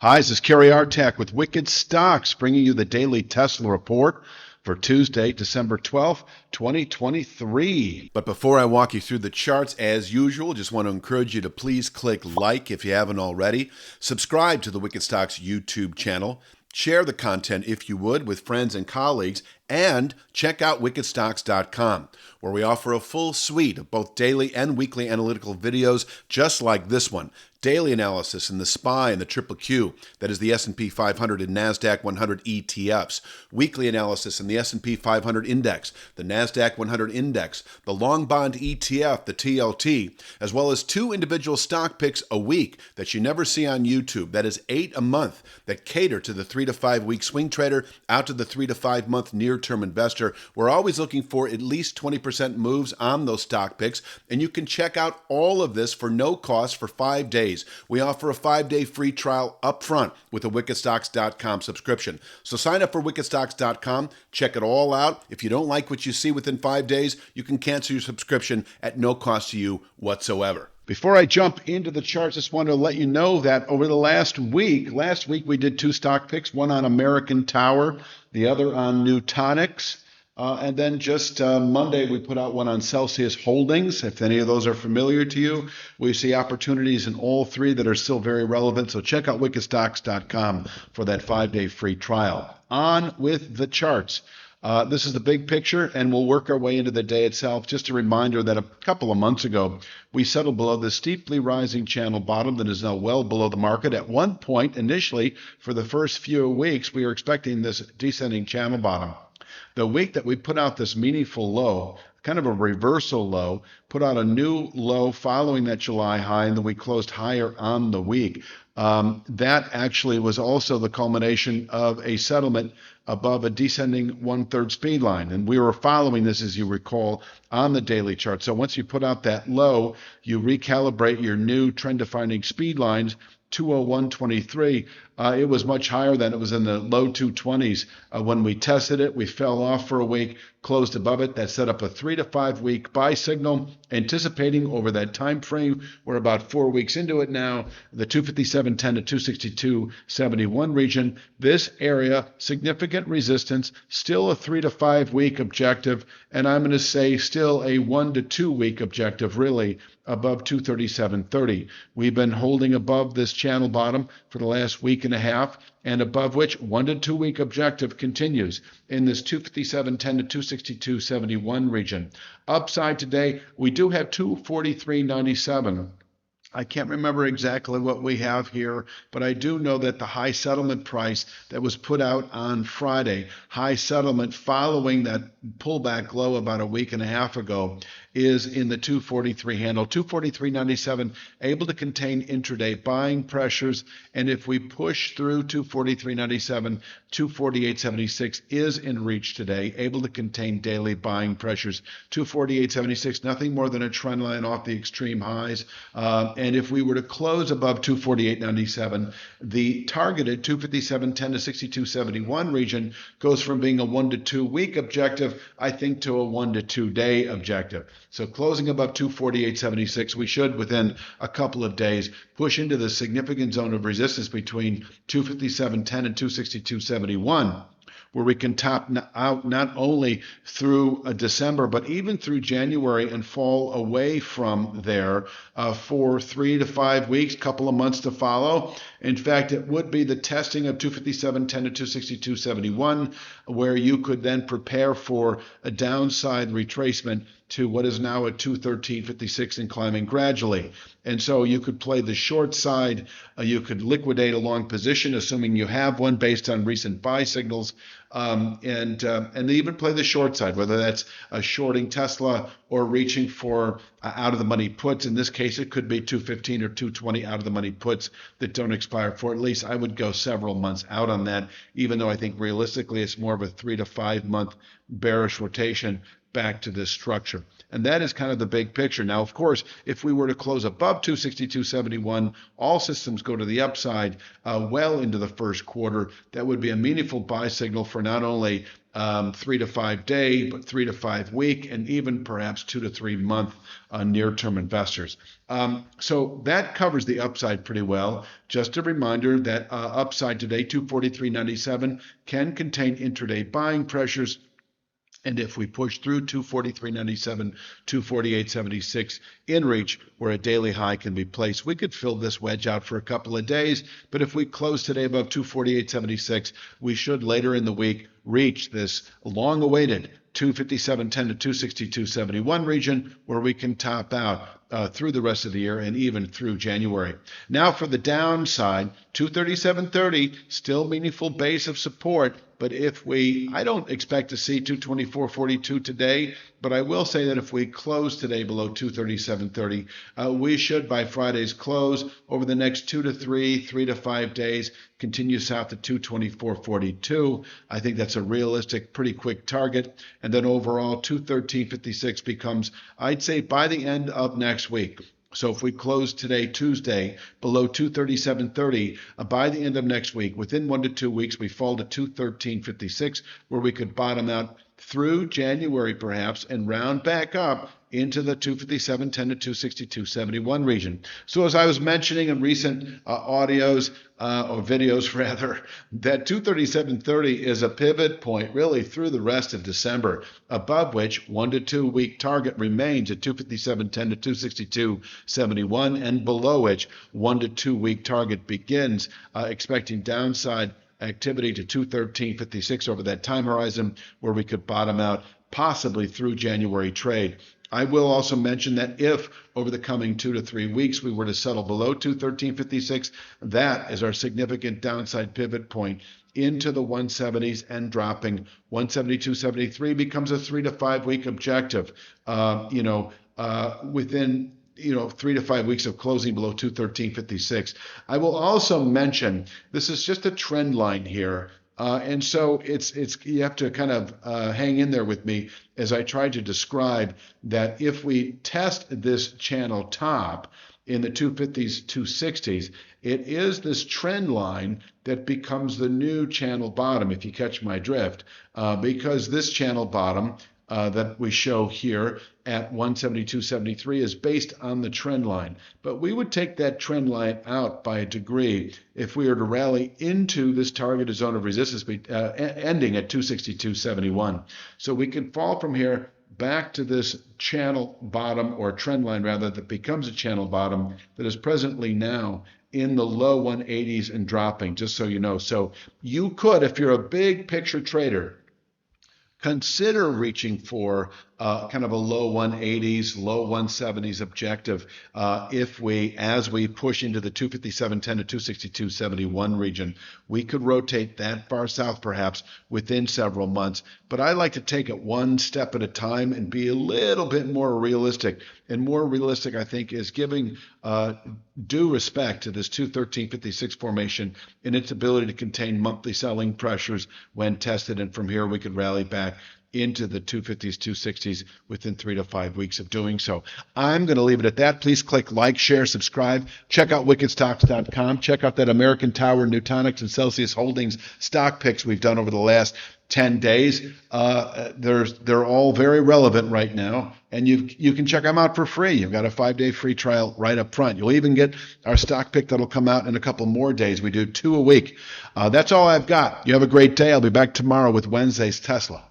Hi, this is Kerry Artak with Wicked Stocks, bringing you the daily Tesla report for Tuesday, December 12th, 2023. But before I walk you through the charts, as usual, just want to encourage you to please click like if you haven't already, subscribe to the Wicked Stocks YouTube channel, share the content if you would with friends and colleagues, and check out wickedstocks.com, where we offer a full suite of both daily and weekly analytical videos just like this one. Daily analysis in the SPY and the Triple Q, that is the S&P 500 and NASDAQ 100 ETFs. Weekly analysis in the S&P 500 Index, the NASDAQ 100 Index, the Long Bond ETF, the TLT, as well as 2 individual stock picks a week that you never see on YouTube. That is 8 a month that cater to the 3 to 5 week swing trader out to the 3 to 5 month near-term investor. We're always looking for at least 20% moves on those stock picks, and you can check out all of this for no cost for 5 days. We offer a 5-day free trial up front with a wickedstocks.com subscription. So sign up for wickedstocks.com, check it all out. If you don't like what you see within 5 days, you can cancel your subscription at no cost to you whatsoever. Before I jump into the charts, just want to let you know that over the last week we did 2 stock picks, one on American Tower, the other on Nutanix. And then just Monday, we put out one on Celsius Holdings. If any of those are familiar to you, we see opportunities in all 3 that are still very relevant. So check out wickedstocks.com for that 5-day free trial. On with the charts. This is the big picture, and we'll work our way into the day itself. Just a reminder that a couple of months ago, we settled below the steeply rising channel bottom that is now well below the market. At one point, initially, for the first few weeks, we were expecting this descending channel bottom. The week that we put out this meaningful low, kind of a reversal low, put out a new low following that July high, and then we closed higher on the week. That actually was also the culmination of a settlement above a descending 1/3 speed line. And we were following this, as you recall, on the daily chart. So once you put out that low, you recalibrate your new trend-defining speed lines, 201.23. It was much higher than it was in the low 220s. When we tested it, we fell off for a week, closed above it. That set up a 3 to 5 week buy signal, anticipating over that time frame. We're about 4 weeks into it now. The 257.10 to 262.71 region. This area, significant resistance, still a 3 to 5 week objective, and I'm going to say still a 1 to 2 week objective, really, above 237.30. We've been holding above this channel bottom for the last week and a half, and above which 1 to 2 week objective continues in this 257.10 to 262.71 region. Upside today, we do have 243.97. I can't remember exactly what we have here, but I do know that the high settlement price that was put out on Friday, high settlement following that pullback low about a week and a half ago, is in the 243 handle. 243.97 able to contain intraday buying pressures, and if we push through 243.97, 248.76 is in reach today, able to contain daily buying pressures. 248.76, nothing more than a trend line off the extreme highs. And if we were to close above 248.97, the targeted 257.10 to 62.71 region goes from being a 1 to 2 week objective, I think, to a 1 to 2 day objective. So closing above 248.76, we should, within a couple of days, push into the significant zone of resistance between 257.10 and 262.71. Where we can top out not only through December, but even through January and fall away from there for 3 to 5 weeks, couple of months to follow. In fact, it would be the testing of 257.10 to 262.71, where you could then prepare for a downside retracement to what is now at 213.56 and climbing gradually. And so you could play the short side, you could liquidate a long position, assuming you have one based on recent buy signals, and even play the short side, whether that's shorting Tesla or reaching for out of the money puts. In this case, it could be 215 or 220 out of the money puts that don't expire for at least, I would go several months out on that, even though I think realistically it's more of a 3 to 5 month bearish rotation back to this structure. And that is kind of the big picture. Now, of course, if we were to close above 262.71, all systems go to the upside well into the first quarter. That would be a meaningful buy signal for not only 3 to 5 day, but 3 to 5 week, and even perhaps 2 to 3 month near-term investors. So that covers the upside pretty well. Just a reminder that upside today, 243.97, can contain intraday buying pressures. And if we push through 243.97, 248.76 in reach, where a daily high can be placed, we could fill this wedge out for a couple of days. But if we close today above 248.76, we should later in the week reach this long-awaited 257.10 to 262.71 region, where we can top out through the rest of the year and even through January. Now for the downside, 237.30, still meaningful base of support. But I don't expect to see 224.42 today, but I will say that if we close today below 237.30, we should by Friday's close over the next 3 to 5 days, continue south to 224.42. I think that's a realistic, pretty quick target. And then overall, 213.56 becomes, I'd say, by the end of next week. So if we close today, Tuesday, below 237.30, by the end of next week, within 1 to 2 weeks, we fall to 213.56, where we could bottom out through January perhaps and round back up into the 257.10 to 262.71 region. So as I was mentioning in recent audios, or videos rather, that 237.30 is a pivot point really through the rest of December, above which 1 to 2 week target remains at 257.10 to 262.71, and below which 1 to 2 week target begins, expecting downside activity to 213.56 over that time horizon, where we could bottom out possibly through January trade. I will also mention that if over the coming 2 to 3 weeks we were to settle below 213.56, that is our significant downside pivot point into the 170s and dropping. 172.73 becomes a 3 to 5 week objective. Within 3 to 5 weeks of closing below 213.56. I will also mention this is just a trend line here. And so it's you have to kind of hang in there with me as I try to describe that if we test this channel top in the 250s, 260s, it is this trend line that becomes the new channel bottom, if you catch my drift, because this channel bottom that we show here at 172.73 is based on the trend line. But we would take that trend line out by a degree if we were to rally into this targeted zone of resistance ending at 262.71. So we can fall from here back to this channel bottom, or trend line rather, that becomes a channel bottom that is presently now in the low 180s and dropping, just so you know. So you could, if you're a big picture trader, consider reaching for kind of a low 180s, low 170s objective as we push into the 257.10 to 262.71 region. We could rotate that far south perhaps within several months, but I like to take it one step at a time and be a little bit more realistic. And more realistic, I think, is giving due respect to this 213.56 formation and its ability to contain monthly selling pressures when tested. And from here, we could rally back into the 250s, 260s within 3 to 5 weeks of doing so. I'm going to leave it at that. Please click like, share, subscribe. Check out wickedstocks.com. Check out that American Tower, Nutanix, and Celsius Holdings stock picks we've done over the last 10 days. They're all very relevant right now, and you can check them out for free. You've got a 5-day free trial right up front. You'll even get our stock pick that'll come out in a couple more days. We do 2 a week. That's all I've got. You have a great day. I'll be back tomorrow with Wednesday's Tesla.